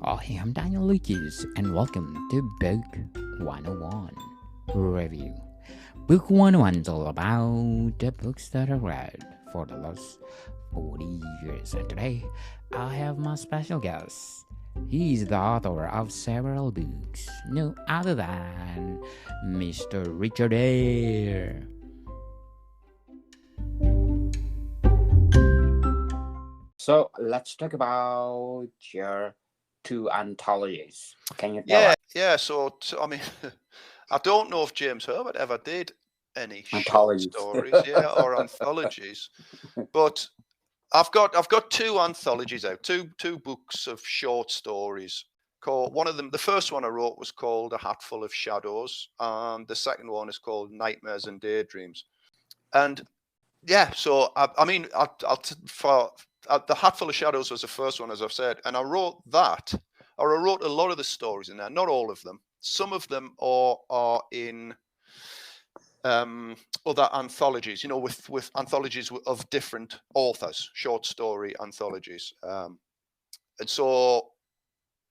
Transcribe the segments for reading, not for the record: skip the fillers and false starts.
I am Daniel Lucas, and welcome to Book 101 Review. Book 101 is all about the books that I read for the last 40 years, and today I have my special guest. He is the author of several books, no other than Mr. Richard Ayre. So let's talk about your two anthologies. Can you tell us? Yeah. I mean, I don't know if James Herbert ever did any short Anthologies. stories, or anthologies, but I've got two anthologies out, two books of short stories. Called one of them, the first one I wrote was called A Hatful of Shadows, and the second one is called Nightmares and Daydreams. And yeah, so the Hatful of Shadows was the first one, as I've said, and I wrote that, or I wrote a lot of the stories in there, not all of them. Some of them are in other anthologies, with anthologies of different authors, short story anthologies. And so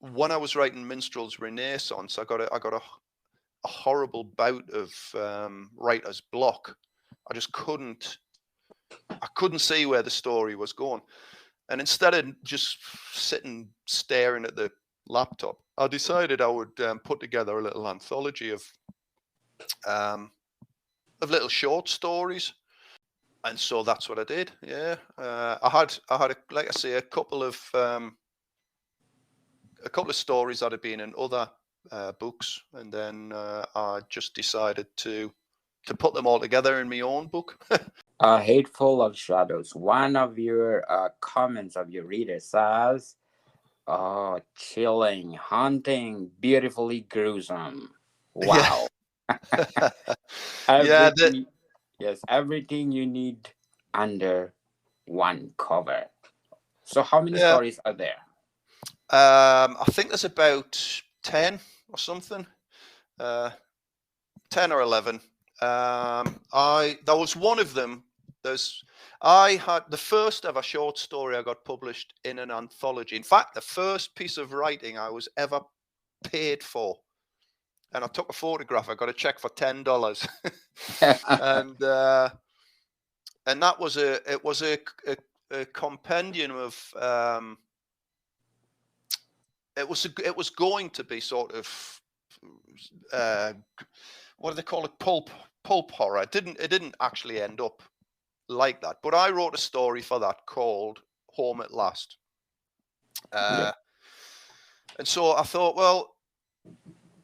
when I was writing Minstrel's Renaissance, I got a horrible bout of writer's block. I just couldn't see where the story was going. And instead of just sitting staring at the laptop, I decided I would put together a little anthology of little short stories. And so that's what I did. Yeah, I had like I say, a couple of stories that had been in other books, and then I just decided to put them all together in my own book. Hateful of Shadows. One of your comments of your reader says, "Oh, chilling, haunting, beautifully gruesome." Wow. Yeah, Everything, yes, everything you need under one cover. So, how many stories are there? I think there's about 10 or something, 10 or 11. That was one of them. I had the first ever short story I got published in an anthology. In fact, the first piece of writing I was ever paid for. And I took a photograph. I got a check for $10, and that was a compendium of it was going to be sort of what do they call it, pulp horror. It didn't actually end up like that, but I wrote a story for that called Home at Last. And so I thought, well,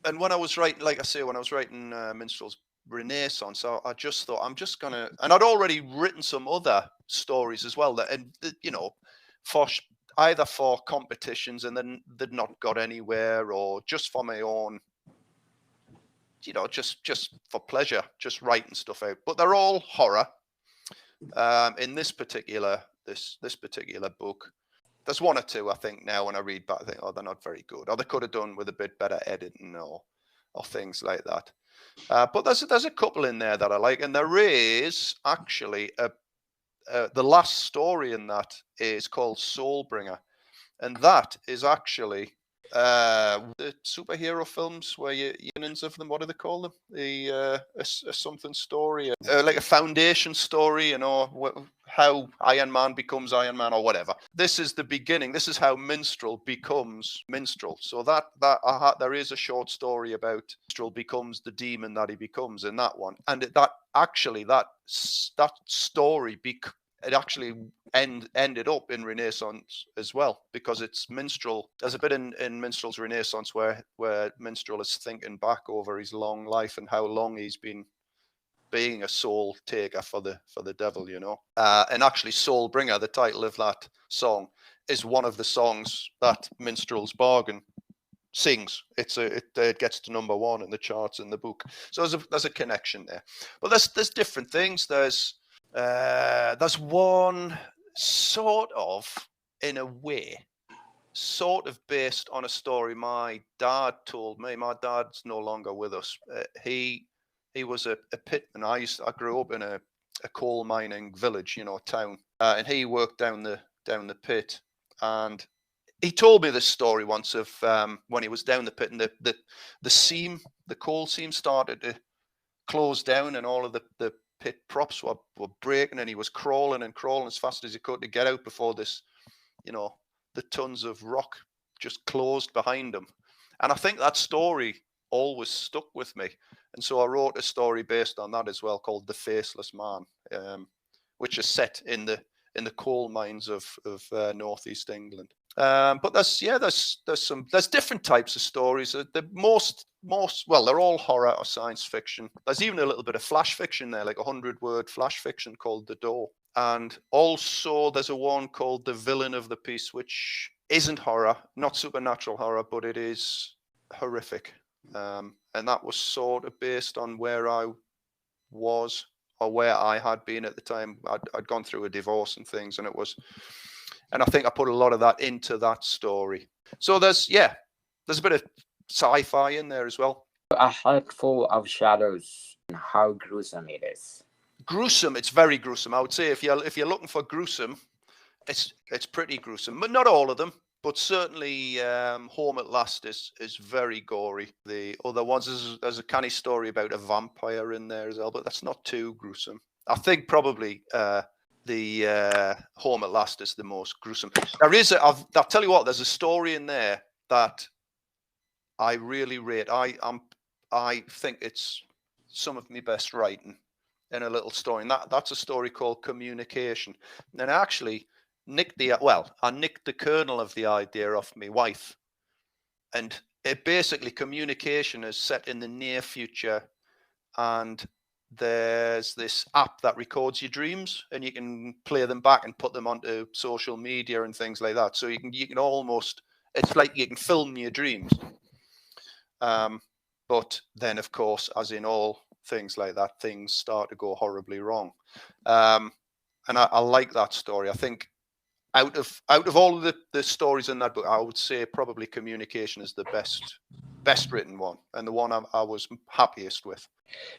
and when I was writing, like I say, when I was writing Minstrel's Renaissance, I just thought I'm just gonna, and I'd already written some other stories as well for either for competitions and then they'd not got anywhere, or just for my own, just for pleasure, just writing stuff out. But they're all horror. In this particular book, there's one or two I think now when I read back, I think, oh, they're not very good, or they could have done with a bit better editing or things like that. But there's a couple in there that I like, and there is actually the last story in that is called Soulbringer, and that is actually the superhero films where unions of them. What do they call them? A something story, like a foundation story, how Iron Man becomes Iron Man or whatever. This is the beginning. This is how Minstrel becomes Minstrel. So that there is a short story about Minstrel becomes the demon that he becomes in that one, and that story it actually ended up in Renaissance as well, because it's Minstrel. There's a bit in Minstrel's Renaissance where Minstrel is thinking back over his long life and how long he's been being a soul taker for the devil, and actually Soulbringer, the title of that song, is one of the songs that Minstrel's Bargain sings. It gets to number 1 in the charts in the book. So there's a connection there. But there's different things. There's one sort of, in a way, sort of based on a story my dad told me. My dad's no longer with us. He was a pitman. I grew up in a coal mining village, town, and he worked down the pit. And he told me this story once of when he was down the pit and the coal seam started to close down and all of the pit props were breaking, and he was crawling as fast as he could to get out before this, the tons of rock just closed behind him. And I think that story always stuck with me. And so I wrote a story based on that as well, called The Faceless Man, which is set in the coal mines of northeast England. But there's different types of stories. The most well, they're all horror or science fiction. There's even a little bit of flash fiction there, like 100-word flash fiction called The Door. And also there's a one called The Villain of the Piece, which isn't horror, not supernatural horror, but it is horrific. And that was sort of based on where I was or where I had been at the time. I'd gone through a divorce and things, and I think I put a lot of that into that story. So there's a bit of sci-fi in there as well. A Hatful of Shadows, and how gruesome it is. Gruesome, it's very gruesome. I would say if you're looking for gruesome, it's pretty gruesome, but not all of them. But certainly, Home at Last is very gory. The other ones, there's a canny story about a vampire in there as well, but that's not too gruesome. I think probably the Home at Last is the most gruesome. I'll tell you what, there's a story in there that I really rate. I think it's some of my best writing in a little story, and that's a story called Communication. And actually, I nicked the kernel of the idea off my wife, and it basically, communication is set in the near future, and there's this app that records your dreams, and you can play them back and put them onto social media and things like that. So you can almost, it's like you can film your dreams. But then, of course, as in all things like that, things start to go horribly wrong. And I like that story. I think out of all of the stories in that book, I would say probably Communication is the best written one, and the one I was happiest with.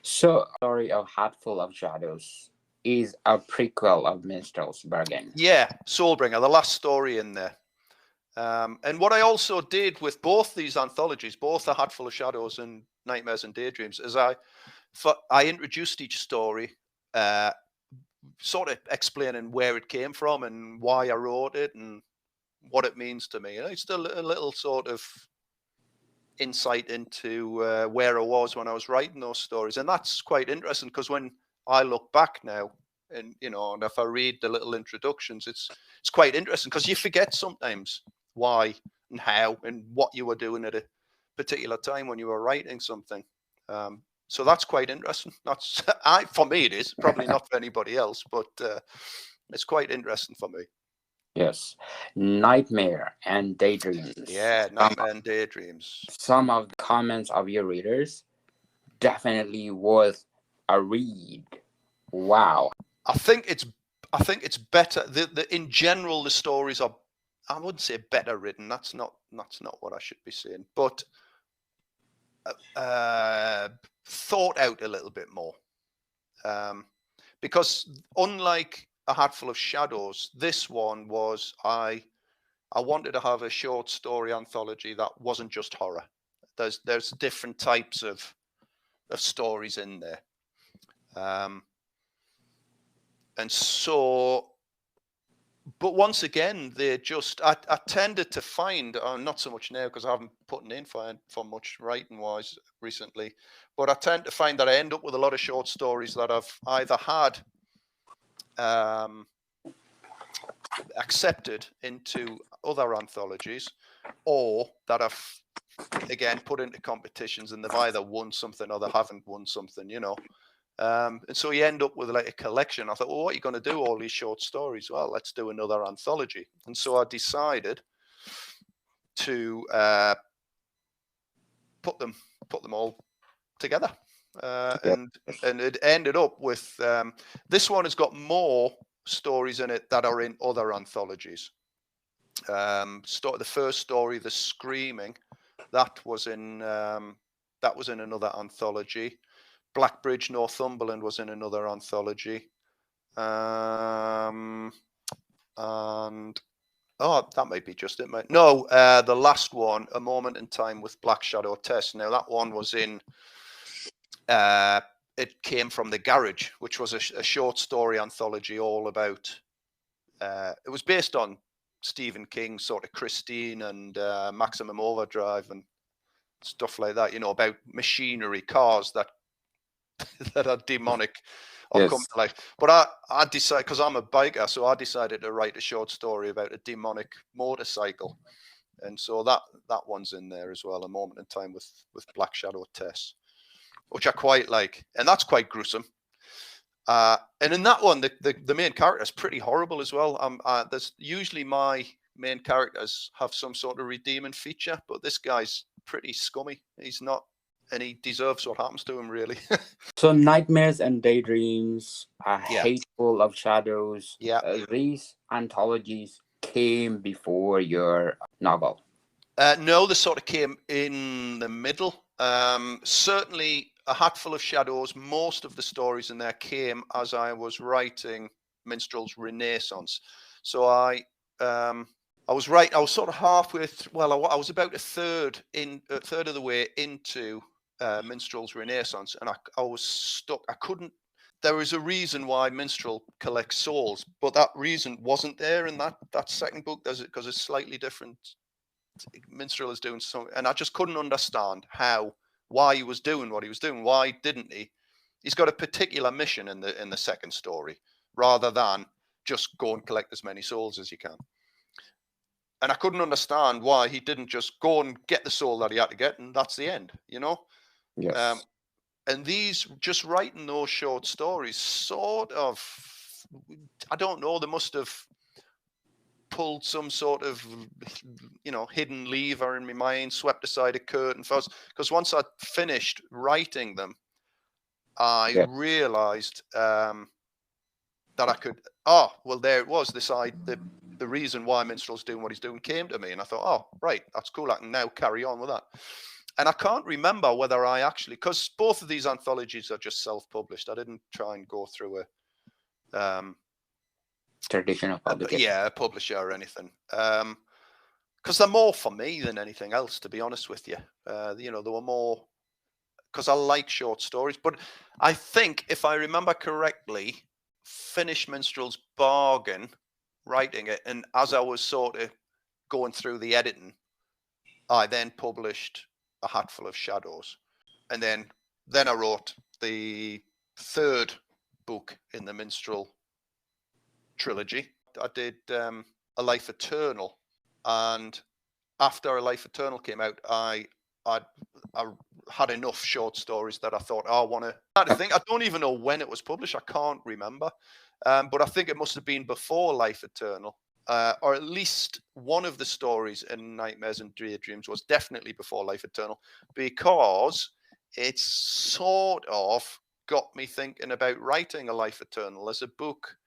So, story of Hatful of Shadows is a prequel of Minstrel's Bargain. Yeah, Soulbringer, the last story in there. And what I also did with both these anthologies, both A Hatful of Shadows and Nightmares and Daydreams, is I introduced each story, sort of explaining where it came from and why I wrote it and what it means to me. It's still a little sort of insight into where I was when I was writing those stories. And that's quite interesting, because when I look back now, and and if I read the little introductions, it's quite interesting, because you forget sometimes why and how and what you were doing at a particular time when you were writing something. So that's quite interesting. That's for me, it is probably not for anybody else, but it's quite interesting for me. Yes, Nightmare and Daydreams. Yeah, Nightmare and Daydreams. Some of the comments of your readers definitely worth a read. Wow. I think it's better. In general, the stories are, I wouldn't say better written. That's not what I should be saying, but thought out a little bit more. Because unlike A Hatful of Shadows, this one was, I wanted to have a short story anthology that wasn't just horror. There's different types of stories in there. And so, but once again, they just, I tended to find, not so much now because I haven't put in for much writing wise recently, but I tend to find that I end up with a lot of short stories that I've either had accepted into other anthologies, or that I've again put into competitions and they've either won something or they haven't won something, and so you end up with like a collection. I thought, well, what are you going to do all these short stories? Well, let's do another anthology. And so I decided to put them all together, and it ended up with this one has got more stories in it that are in other anthologies. The first story, The Screaming, that was in another anthology. Blackbridge, Northumberland was in another anthology. And Oh, that might be just it, mate. No, the last one, A Moment in Time with Black Shadow Tess. Now, that one was in, it came from The Garage, which was a short story anthology all about, it was based on Stephen King's sort of Christine and Maximum Overdrive and stuff like that, about machinery, cars that that are demonic or come to life. But I decided, because I'm a biker, so I decided to write a short story about a demonic motorcycle. And so that one's in there as well, A Moment in Time with Black Shadow Tess, which I quite like. And that's quite gruesome. And in that one, the main character is pretty horrible as well. There's usually my main characters have some sort of redeeming feature, but this guy's pretty scummy. He's not, and he deserves what happens to him, really. So Nightmares and Daydreams, Hateful of Shadows, Yeah. These anthologies came before your novel. No, they sort of came in the middle. Certainly, A Hatful of Shadows, most of the stories in there came as I was writing Minstrel's Renaissance. So I was sort of halfway through, I was about a third of the way into Minstrel's Renaissance, and I was stuck. I couldn't. There is a reason why Minstrel collects souls, but that reason wasn't there in that second book. Does it? Because it's slightly different. Minstrel is doing something, and I just couldn't understand why he was doing what he was doing. Why didn't he? He's got a particular mission in the second story, rather than just go and collect as many souls as you can. And I couldn't understand why he didn't just go and get the soul that he had to get, and that's the end, Yes. And just writing those short stories, sort of, I don't know, they must have pulled some sort of, hidden lever in my mind, swept aside a curtain first. Because once I'd finished writing them, I realized that I could, there it was, the reason why Minstrel's doing what he's doing came to me. And I thought, oh, right, that's cool. I can now carry on with that. And I can't remember whether I actually, because both of these anthologies are just self-published. I didn't try and go through a traditional publication. A publisher or anything. Because they're more for me than anything else, to be honest with you. They were more, because I like short stories. But I think, if I remember correctly, finished Minstrel's Bargain, writing it, and as I was sort of going through the editing, I then published A Hatful of Shadows. And then I wrote the third book in the Minstrel trilogy. I did A Life Eternal, and after A Life Eternal came out, I had enough short stories that I thought, I don't even know when it was published. I can't remember, but I think it must have been before Life Eternal, or at least one of the stories in Nightmares and Daydreams was definitely before Life Eternal, because it's sort of got me thinking about writing A Life Eternal as a book.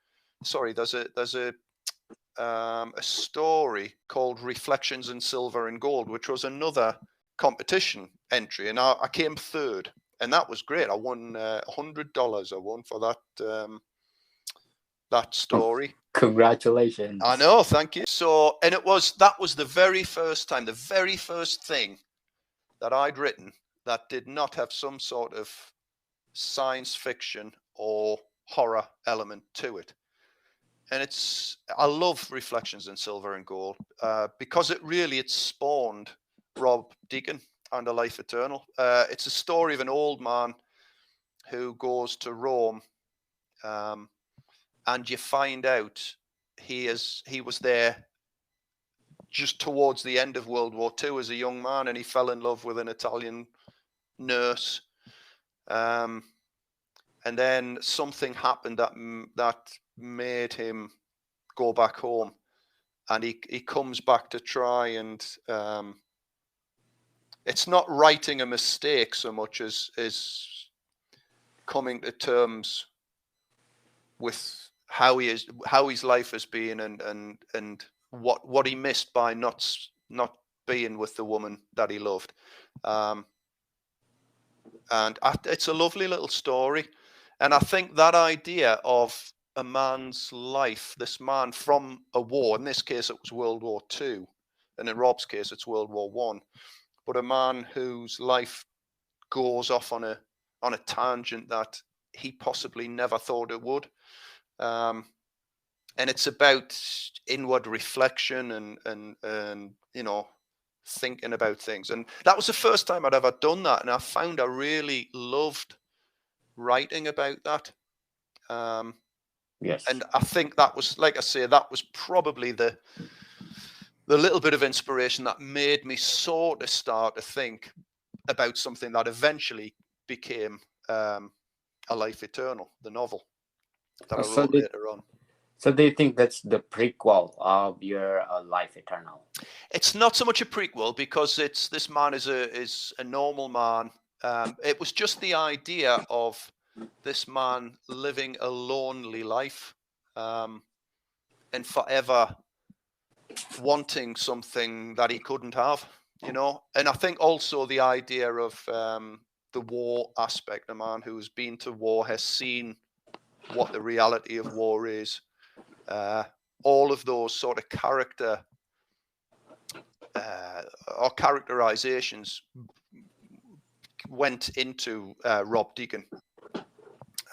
Sorry, there's a story called Reflections in Silver and Gold, which was another competition entry, and I came third, and that was great. I won $100. I won for that story. Congratulations! I know, thank you. So, and that was the very first time, the very first thing that I'd written that did not have some sort of science fiction or horror element to it. And I love Reflections in Silver and Gold because it spawned Rob Deacon and A Life Eternal. It's a story of an old man who goes to Rome, and you find out he was there just towards the end of World War II as a young man, and he fell in love with an Italian nurse. And then something happened that made him go back home, and he comes back to try and it's not righting a mistake so much as coming to terms with how his life has been, and what he missed by not being with the woman that he loved. And it's a lovely little story. And I think that idea of a man's life, this man from a war. In this case, it was World War II, and in Rob's case, it's World War One. But a man whose life goes off on a tangent that he possibly never thought it would. And it's about inward reflection and you know, thinking about things. And that was the first time I'd ever done that, and I found I really loved writing about that. Yes. And I think that was, like I say, that was probably the little bit of inspiration that made me sort of start to think about something that eventually became A Life Eternal, the novel that I wrote later on. So do you think that's the prequel of your Life Eternal? It's not so much a prequel, because this man is a normal man. It was just the idea of this man living a lonely life, and forever wanting something that he couldn't have, you know. And I think also the idea of the war aspect. A man who's been to war has seen what the reality of war is. All of those sort of character or characterizations went into Rob Deacon,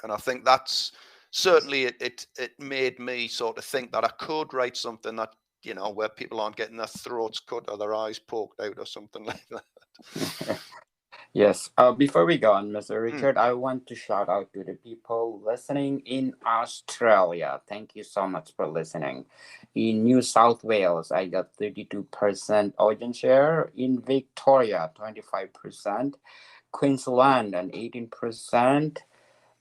and I think that's certainly it made me sort of think that I could write something that, you know, where people aren't getting their throats cut or their eyes poked out or something like that. Yes. Before we go on, Mr. Richard, I want to shout out to the people listening in Australia. Thank you so much for listening. In New South Wales, I got 32% audience share. In Victoria, 25%. Queensland, and 18%.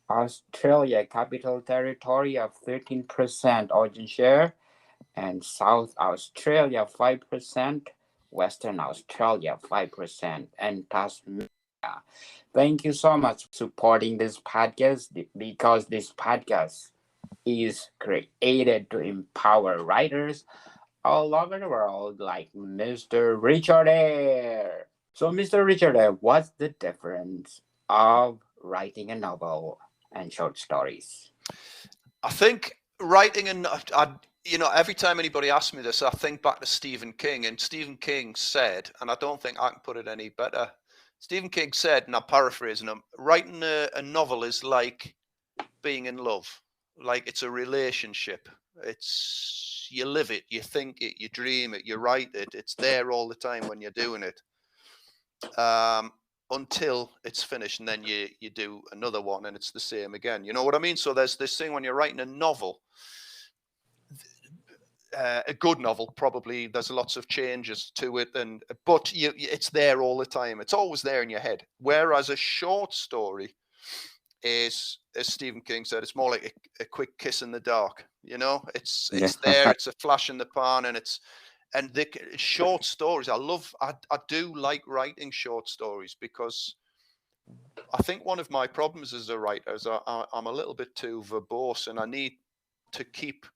Australia, Capital Territory, of 13% audience share. And South Australia, 5%. Western Australia, 5%. And Tasmania. Thank you so much for supporting this podcast, because this podcast is created to empower writers all over the world, like Mr. Richard Ayre. So, Mr. Richard Ayre, what's the difference of writing a novel and short stories? I think writing you know, every time anybody asks me this, I think back to Stephen King, and Stephen King said, and I don't think I can put it any better. Stephen King said, and I'm paraphrasing him, writing a novel is like being in love. Like, it's a relationship. It's, you live it, you think it, you dream it, you write it. It's there all the time when you're doing it, until it's finished, and then you do another one and it's the same again. You know what I mean? So there's this thing when you're writing a novel, a good novel, probably there's lots of changes to it, but it's there all the time. It's always there in your head. Whereas a short story is, as Stephen King said, it's more like a quick kiss in the dark. You know, it's there. It's a flash in the pan, and the short stories. I do like writing short stories, because I think one of my problems as a writer is I'm a little bit too verbose, and I need to keep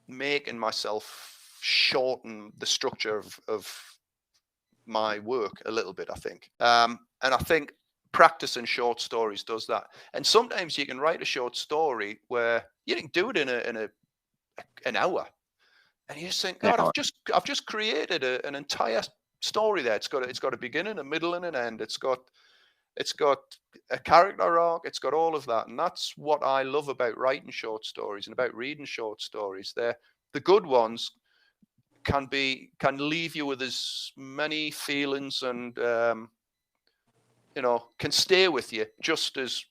making myself shorten the structure of my work a little bit, I think. And I think practicing short stories does that. And sometimes you can write a short story where you can do it in an hour, and you just think, God, I've just created an entire story there. It's got a beginning, a middle, and an end. It's got a character arc. It's got all of that. And that's what I love about writing short stories and about reading short stories. The good ones can leave you with as many feelings, and you know, can stay with you just as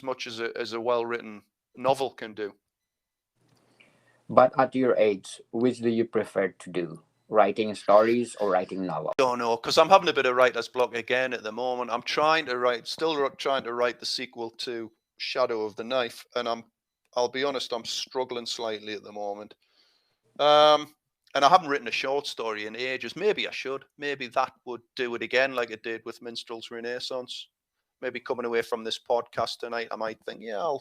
much as a well-written novel can do. But at your age, which do you prefer to do? Writing stories or writing novels? I don't know, because I'm having a bit of writer's block again at the moment. I'm still trying to write the sequel to Shadow of the Knife, and I'll be honest, I'm struggling slightly at the moment. And I haven't written a short story in ages. Maybe I should. Maybe that would do it again, like it did with Minstrel's Renaissance. Maybe coming away from this podcast tonight, I might think, yeah,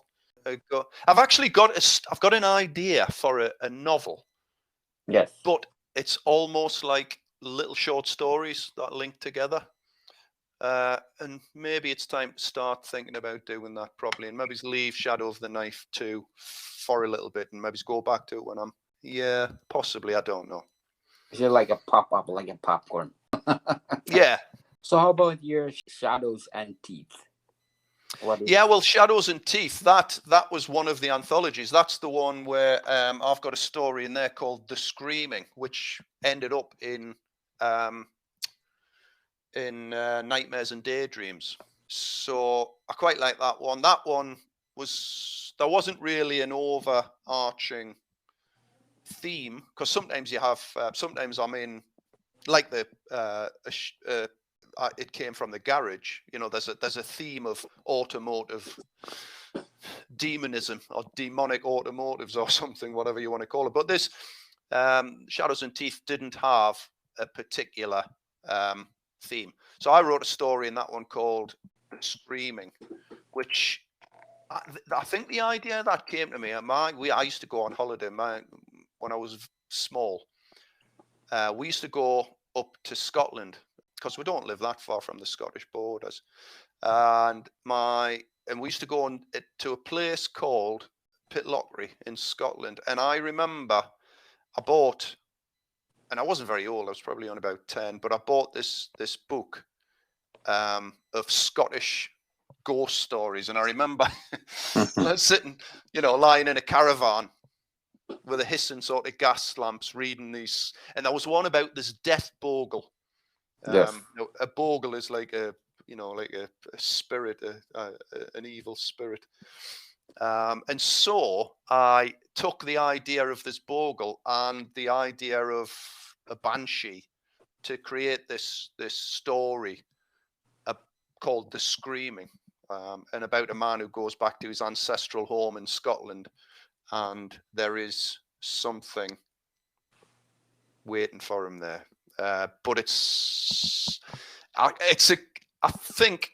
I've actually got an idea for a novel. Yes. But it's almost like little short stories that link together. And maybe it's time to start thinking about doing that properly, and maybe leave Shadow of the Knife 2 for a little bit, and maybe go back to it when I'm, yeah, possibly, I don't know. Is it like a pop-up, like a popcorn? Yeah. So how about your Shadows and Teeth? Yeah, well, Shadows and Teeth, that was one of the anthologies. That's the one where I've got a story in there called The Screaming, which ended up in Nightmares and Daydreams. So I quite like that one. That one there wasn't really an overarching theme, because sometimes you have, sometimes I'm in, like it came from the garage. You know, there's a theme of automotive demonism or demonic automotives or something, whatever you want to call it. But this Shadows and Teeth didn't have a particular theme. So I wrote a story in that one called Screaming, which I think the idea that came to me. I used to go on holiday when I was small. We used to go up to Scotland, because we don't live that far from the Scottish borders, and we used to go to a place called Pitlochry in Scotland. And I remember I bought, and I wasn't very old, I was probably on about 10, but I bought this book of Scottish ghost stories. And I remember sitting, lying in a caravan with a hissing sort of gas lamps, reading these. And there was one about this death bogle. Yes. A bogle is like a spirit, an evil spirit. And so I took the idea of this bogle and the idea of a banshee to create this story called The Screaming, and about a man who goes back to his ancestral home in Scotland, and there is something waiting for him there. But I think,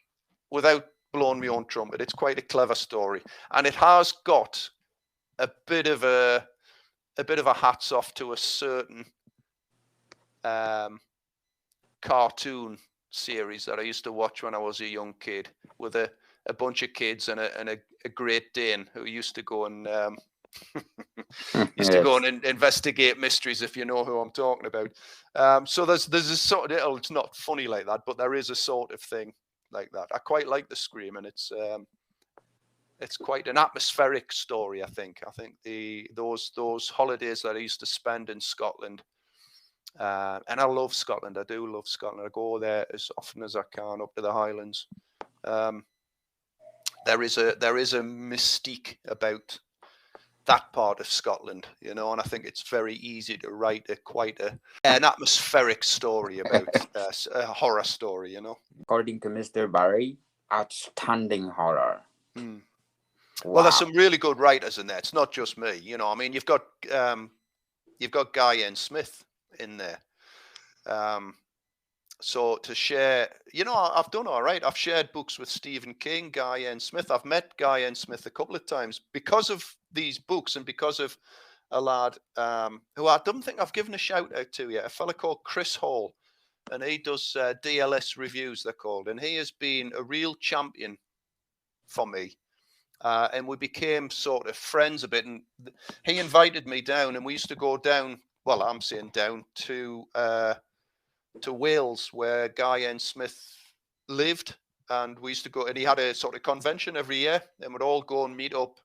without blowing my own trumpet, it's quite a clever story, and it has got a bit of a hats off to a certain cartoon series that I used to watch when I was a young kid, with a bunch of kids and a Great Dane who used to go and go and investigate mysteries, if you know who I'm talking about. So there's a sort of, it's not funny like that, but there is a sort of thing like that. I quite like The Scream, and it's quite an atmospheric story. I think those holidays that I used to spend in Scotland, and I love Scotland. I do love Scotland. I go there as often as I can, up to the Highlands. There is a mystique about that part of Scotland, and I think it's very easy to write an atmospheric story about a horror story, According to Mr. Barry, outstanding horror. Wow. Well, there's some really good writers in there. It's not just me, I mean, you've got Guy N. Smith in there. So to share, I've done all right. I've shared books with Stephen King, Guy N. Smith. I've met Guy N. Smith a couple of times because of these books, and because of a lad who I don't think I've given a shout out to yet, a fella called Chris Hall, and he does DLS reviews, they're called, and he has been a real champion for me. And we became sort of friends a bit, and he invited me down, and we used to go down, well, I'm saying down to Wales, where Guy N. Smith lived, and we used to go, and he had a sort of convention every year, and we'd all go and meet up,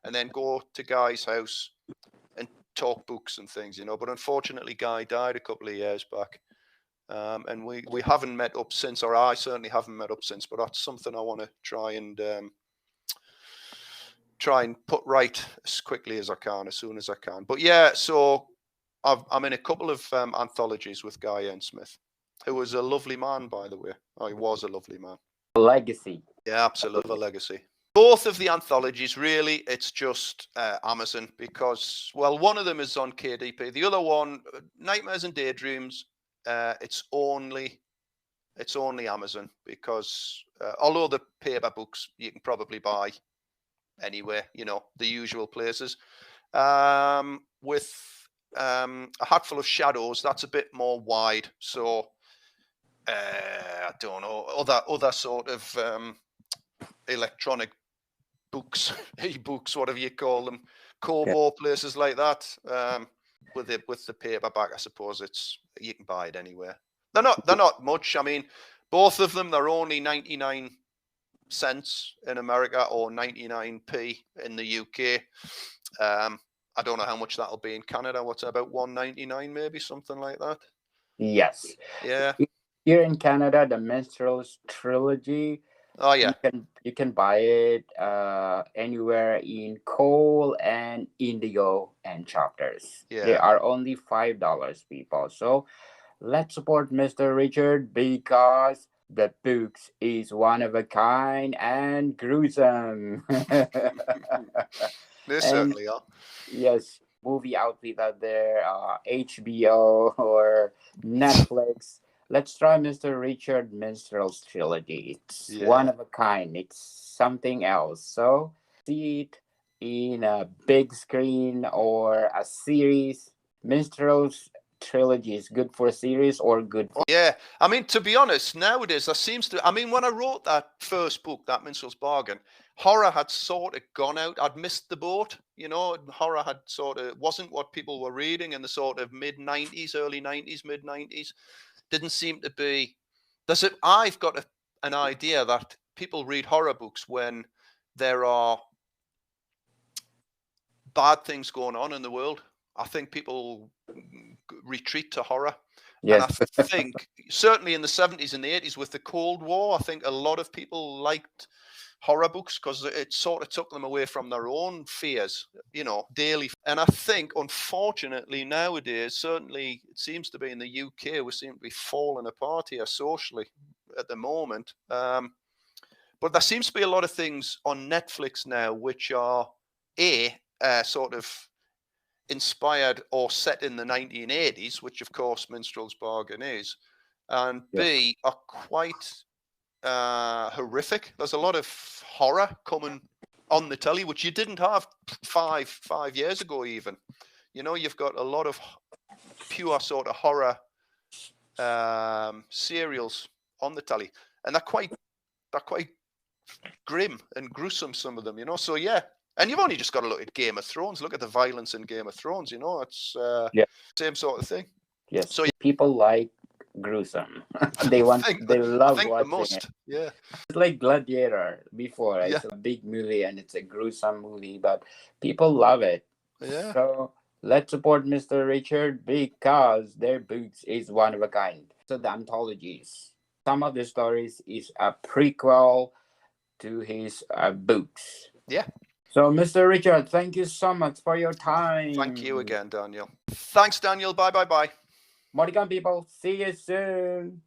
and then go to Guy's house and talk books and things, but unfortunately Guy died a couple of years back, and we haven't met up since, or I certainly haven't met up since, but that's something I want to try and put right as quickly as I can, as soon as I can. But yeah, so I'm in a couple of anthologies with Guy N. Smith, who was a lovely man, by the way. Oh, he was a lovely man. A legacy. Yeah, absolutely, a legacy. Both of the anthologies, really, it's just Amazon, because, well, one of them is on KDP. The other one, Nightmares and Daydreams, it's only Amazon, because although the paper books you can probably buy anywhere, the usual places. With A Hatful of Shadows, that's a bit more wide. So I don't know, other sort of electronic books, e-books, whatever you call them, Kobo, places like that. With the paperback, I suppose you can buy it anywhere. They're not much. I mean, both of them, they're only 99 cents in America or 99p in the UK. I don't know how much that'll be in Canada. What's it, about $1.99 maybe, something like that? Yes. Yeah. Here in Canada, the Minstrels Trilogy. Oh yeah. You can buy it anywhere in Cole and Indigo and Chapters. Yeah. They are only $5, people. So let's support Mr. Richard because the books is one of a kind and gruesome. They certainly are. Yes, movie outfit out there, HBO or Netflix. Let's try Mr. Richard Minstrel's trilogy. It's one of a kind. It's something else. So see it in a big screen or a series. Minstrel's trilogy is good for a series or good for... Yeah, I mean, to be honest, nowadays there seems to, I mean, when I wrote that first book, that Minstrel's Bargain, horror had sort of gone out. I'd missed the boat, you know. Horror had sort of wasn't what people were reading in the sort of mid-90s, early 90s, mid-90s. Didn't seem to be. I've got an idea that people read horror books when there are bad things going on in the world. I think people retreat to horror. Yes. And I think certainly in the 70s and the 80s with the Cold War, I think a lot of people liked horror books because it sort of took them away from their own fears, you know, daily. And I think, unfortunately, nowadays, certainly it seems to be in the UK, we seem to be falling apart here socially at the moment. But there seems to be a lot of things on Netflix now which are sort of inspired or set in the 1980s, which of course Minstrel's Bargain is, and B, are quite horrific. There's a lot of horror coming on the telly, which you didn't have five years ago even. You know, you've got a lot of pure sort of horror serials on the telly, and they're quite grim and gruesome, some of them, you know. So yeah. And you've only just got to look at Game of Thrones. Look at the violence in Game of Thrones. You know, it's same sort of thing. Yes. So people like gruesome. They love watching it. Yeah. It's like Gladiator before. It's a big movie and it's a gruesome movie, but people love it. Yeah. So let's support Mr. Richard because their books is one of a kind. So the anthologies. Some of the stories is a prequel to his books. Yeah. So, Mr. Richard, thank you so much for your time. Thank you again, Daniel. Thanks, Daniel. Bye. Morrigan people, see you soon.